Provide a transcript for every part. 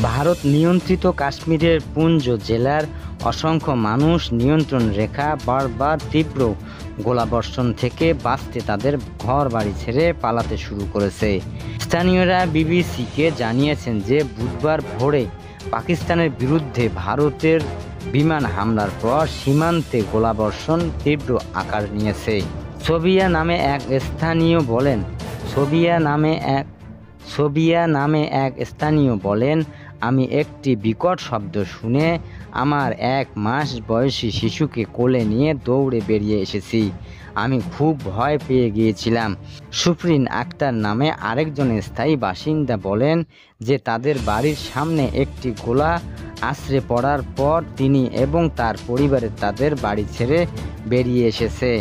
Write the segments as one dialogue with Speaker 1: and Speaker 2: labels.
Speaker 1: ভারত নিয়ন্ত্রিত কাশ্মীরের পুঞ্চ জেলার অসংখ্য মানুষ নিয়ন্ত্রণ রেখা বারবার তীব্র গোলাবর্ষণ থেকে বাঁচতে তাদের ঘরবাড়ি ছেড়ে পালাতে শুরু করেছে। স্থানীয়রা বিবিসিকে জানিয়েছেন যে বুধবার ভোরে পাকিস্তানের বিরুদ্ধে ভারতের বিমান হামলার পর সীমান্তে গোলাবর্ষণ তীব্র আকার নিয়েছে। সোবিয়া নামে এক স্থানীয় বলেন, আমি একটি বিকট শব্দ শুনে আমার 1 মাস বয়সী শিশুকে কোলে নিয়ে দৌড়ে বেরিয়ে এসেছি। আমি খুব ভয় পেয়ে গিয়েছিলাম। সুপ্রিন আক্তার নামে আরেকজন স্থায়ী বাসিন্দা বলেন যে তাদের বাড়ির সামনে একটি গোলা আছড়ে পড়ার পর তিনি এবং তার পরিবারের তাদের বাড়ি ছেড়ে বেরিয়ে এসেছে।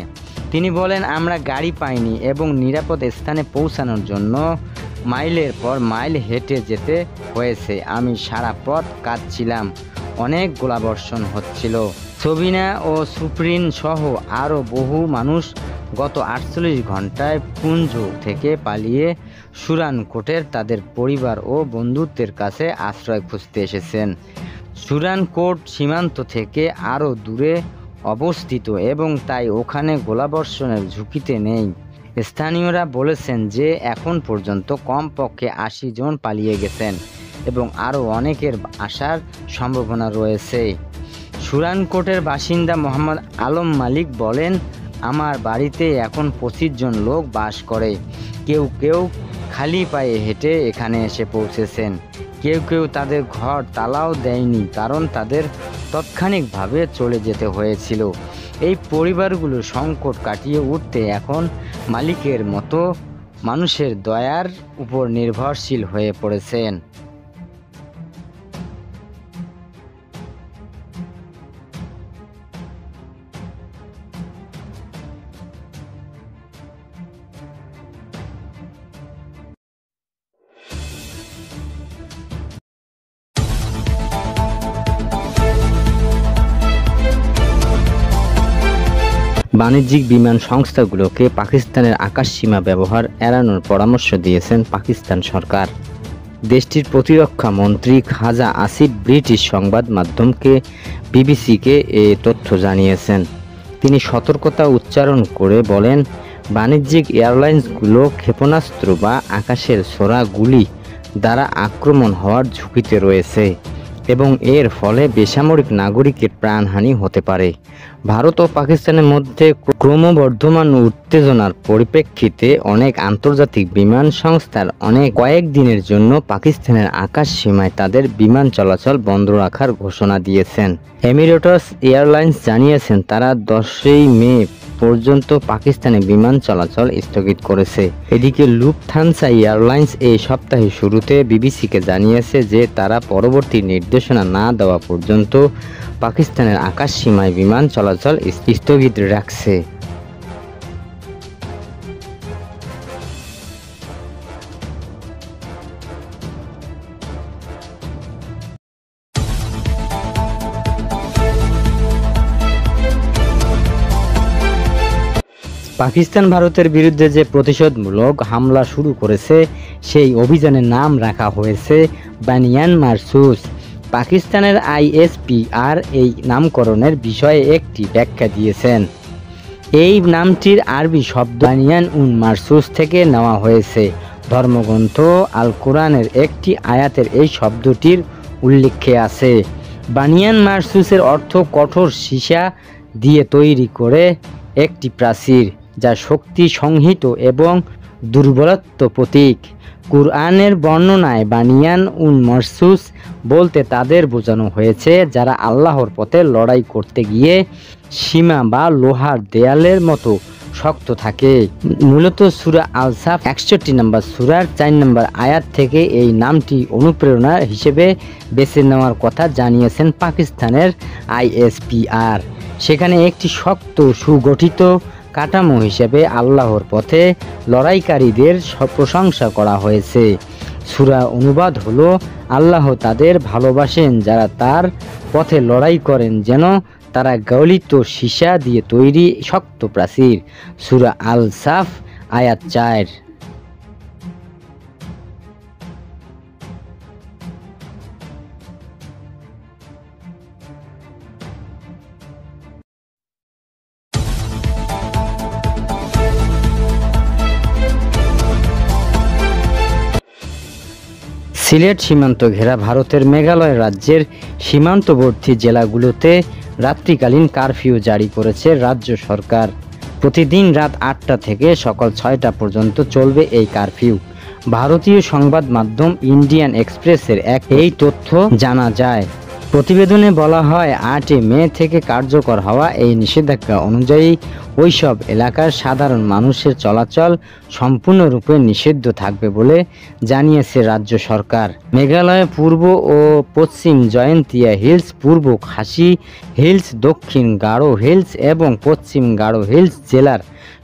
Speaker 1: তিনি বলেন, আমরা গাড়ি পাইনি এবং নিরাপদ স্থানে পৌঁছানোর জন্য মাইলের পর মাইল হেঁটে যেতে হয়েছে। আমি সারা পথ কাঁদছিলাম। অনেক গোলাবর্ষণ হচ্ছিল। সবিনা ও সুপ্রিন সহ আরও বহু মানুষ গত 48 ঘন্টায় পুঞ্চ থেকে পালিয়ে সুরানকোটের তাদের পরিবার ও বন্ধুত্বের কাছে আশ্রয় খুঁজতে এসেছেন। সুরানকোট সীমান্ত থেকে আরও দূরে অবস্থিত এবং তাই ওখানে গোলাবর্ষণের ঝুঁকিতে নেই। স্থানীয়রা বলেছেন যে এখন পর্যন্ত কমপক্ষে 80 জন পালিয়ে গেছেন এবং আরও অনেকের আসার সম্ভাবনা রয়েছে। সুরানকোটের বাসিন্দা মোহাম্মদ আলম মালিক বলেন, আমার বাড়িতে এখন 25 জন লোক বাস করে। কেউ কেউ খালি পায়ে হেঁটে এখানে এসে পৌঁছেছেন। কেউ কেউ তাদের ঘর তালাও দেয়নি, কারণ তাদের তাৎক্ষণিকভাবে চলে যেতে হয়েছিল। এই পরিবারগুলো সংকট কাটিয়ে উঠতে এখন মালিকের মতো মানুষের দয়ার উপর নির্ভরশীল হয়ে পড়েছেন। বাণিজ্যিক বিমান সংস্থাগুলোকে পাকিস্তানের আকাশসীমা ব্যবহার এড়ানোর পরামর্শ দিয়েছেন পাকিস্তান সরকার। দেশটির প্রতিরক্ষা মন্ত্রী খাজা আসিফ ব্রিটিশ সংবাদ মাধ্যমকে বিবিসিকে এ তথ্য জানিয়েছেন। তিনি সতর্কতা উচ্চারণ করে বলেন, বাণিজ্যিক এয়ারলাইন্সগুলো ক্ষেপণাস্ত্র বা আকাশের ছোড়া গুলি দ্বারা আক্রমণ হওয়ার ঝুঁকিতে রয়েছে এবং এর ফলে বেসামরিক নাগরিকের প্রাণহানি হতে পারে। ভারত ও পাকিস্তানের মধ্যে ক্রমবর্ধমান উত্তেজনার পরিপ্রেক্ষিতে অনেক আন্তর্জাতিক বিমান সংস্থার কয়েক দিনের জন্য পাকিস্তানের আকাশ সীমায় তাদের বিমান চলাচল বন্ধ রাখার ঘোষণা দিয়েছেন। এমিরেটস এয়ারলাইন্স জানিয়েছেন তারা 10 মে পর্যন্ত পাকিস্তানে বিমান চলাচল স্থগিত করেছে। এদিকে লুফথানসা এয়ারলাইন্স এই সপ্তাহের শুরুতে বিবিসিকে জানিয়েছে যে তারা পরবর্তী নির্দেশনা না দেওয়া পর্যন্ত পাকিস্তানের আকাশ সীমায় বিমান চলাচল স্থগিত রাখছে। পাকিস্তান ভারতের বিরুদ্ধে যে প্রতিশোধমূলক হামলা শুরু করেছে সেই অভিযানের নাম রাখা হয়েছে বানিয়ান মারসুস। পাকিস্তানের ISPR এই নামকরণের বিষয়ে একটি ব্যাখ্যা দিয়েছেন। এই নামটির আরবি শব্দ বানিয়ান মারসুস থেকে নেওয়া হয়েছে। ধর্মগ্রন্থ আল কোরআনের একটি আয়াতের এই শব্দটির উল্লেখে আছে। বানিয়ান মারসুসের অর্থ কঠোর সীসা দিয়ে তৈরি করে একটি প্রাচীর, যা শক্তি সংহিত এবং দুর্বলত্ব প্রতীক। কুরআনের বর্ণনায় বানিয়ান মারসুস বলতে তাদের বোঝানো হয়েছে যারা আল্লাহর পথে লড়াই করতে গিয়ে সীমা বা লোহার দেয়ালের মতো শক্ত থাকে। মূলত সূরা আল সাফ 61 নম্বর সূরার 4 নম্বর আয়াত থেকে এই নামটি অনুপ্রেরণা হিসেবে বেছে নেওয়ার কথা জানিয়েছেন পাকিস্তানের ISPR। সেখানে একটি শক্ত সুগঠিত কাঠামো হিসেবে আল্লাহর পথে লড়াইকারীদের প্রশংসা করা হয়েছে। সূরা অনুবাদ হলো, আল্লাহ তাদের ভালোবাসেন যারা তার পথে লড়াই করেন, যেন তারা গলিত সীসা দিয়ে তৈরি শক্ত প্রাচীর। সূরা আল সাফ আয়াত 4। সিলেট সীমান্ত ঘেরা ভারতের মেঘালয় রাজ্যের সীমান্তবর্তী জেলাগুলোতে রাত্রিকালীন কারফিউ জারি করেছে রাজ্য সরকার। প্রতিদিন রাত 8টা থেকে সকাল 6টা পর্যন্ত চলবে এই কারফিউ। ভারতীয় সংবাদ মাধ্যম ইন্ডিয়ান এক্সপ্রেসের এই তথ্য জানা যায়। প্রতিবেদনে বলা হয় 8 মে থেকে কার্যকর হওয়া এই নিষেধাজ্ঞা অনুযায়ী ওইসব এলাকার সাধারণ মানুষের চলাচল সম্পূর্ণরূপে নিষিদ্ধ থাকবে বলে জানিয়েছে রাজ্য সরকার। মেঘালয়ের পূর্ব ও পশ্চিম জয়ন্তিয়া হিলস, পূর্ব খাসি হিলস, দক্ষিণ গারো হিলস এবং পশ্চিম গারো হিলস জেলার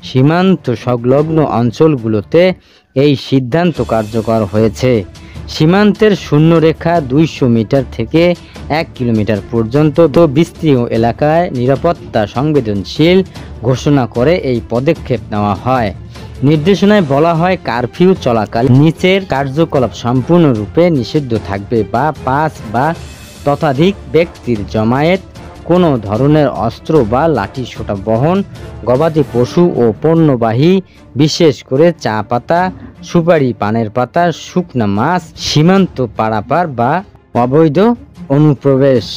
Speaker 1: সীমান্ত সংলগ্ন অঞ্চলগুলোতে এই সিদ্ধান্ত কার্যকর হয়েছে। সীমান্তের শূন্যরেখা 200 মিটার থেকে 1 কিলোমিটার পর্যন্ত বিস্তীর্ণ এলাকায় নিরাপত্তা সংবেদনশীল ঘোষণা করে এই পদক্ষেপ নেওয়া হয়। নির্দেশনায় বলা হয়, কারফিউ চলাকালীন নিচের কার্যকলাপ সম্পূর্ণরূপে নিষিদ্ধ থাকবে: 5 বা ততোধিক ব্যক্তির জমায়েত, কোনো ধরনের অস্ত্র বা লাঠিসোঁটা বহন, গবাদি পশু ও পণ্যবাহী বিশেষ করে চা পাতা, সুপারি, পানের পাতা, শুকনা মাছ, সীমান্ত পারাপার বা অবৈধ অনুপ্রবেশ।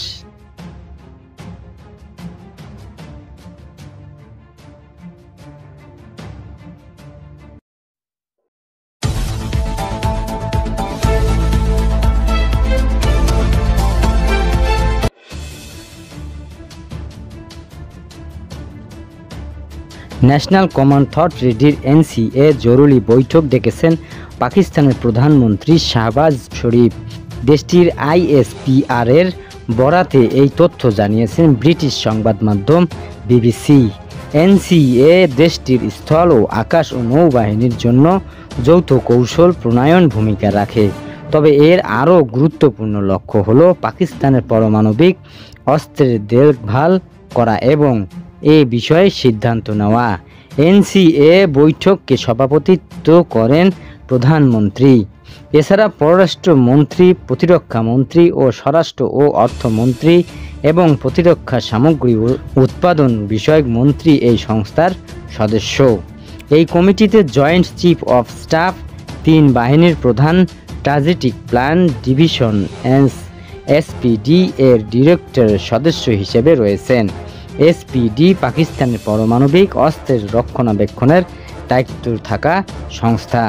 Speaker 1: ন্যাশনাল কমন অথরিটির NCA জরুরি বৈঠক ডেকেছেন পাকিস্তানের প্রধানমন্ত্রী শাহবাজ শরীফ। দেশটির ISPR এর বরাতে এই তথ্য জানিয়েছেন ব্রিটিশ সংবাদ মাধ্যম BBC। NCA দেশটির স্থল ও আকাশ ও নৌবাহিনীর জন্য যৌথ কৌশল প্রণয়ন ভূমিকা রাখে। তবে এর আরও গুরুত্বপূর্ণ লক্ষ্য হল পাকিস্তানের পারমাণবিক অস্ত্রের দেখভাল করা এবং এ বিষয়ে সিদ্ধান্ত নেওয়া। NCA বৈঠককে সভাপতিত্ব করেন প্রধানমন্ত্রী। এছাড়া পররাষ্ট্রমন্ত্রী, প্রতিরক্ষা মন্ত্রী ও স্বরাষ্ট্র ও অর্থমন্ত্রী এবং প্রতিরক্ষা সামগ্রী উৎপাদন বিষয়ক মন্ত্রী এই সংস্থার সদস্য। এই কমিটিতে জয়েন্ট চিফ অফ স্টাফ, 3 বাহিনীর প্রধান, স্ট্র্যাটেজিক প্ল্যান ডিভিশন SPD এর ডিরেক্টরের সদস্য হিসেবে রয়েছেন। SPD পাকিস্তানের পারমাণবিক অস্ত্রের রক্ষণাবেক্ষণের দায়িত্বে থাকা সংস্থা।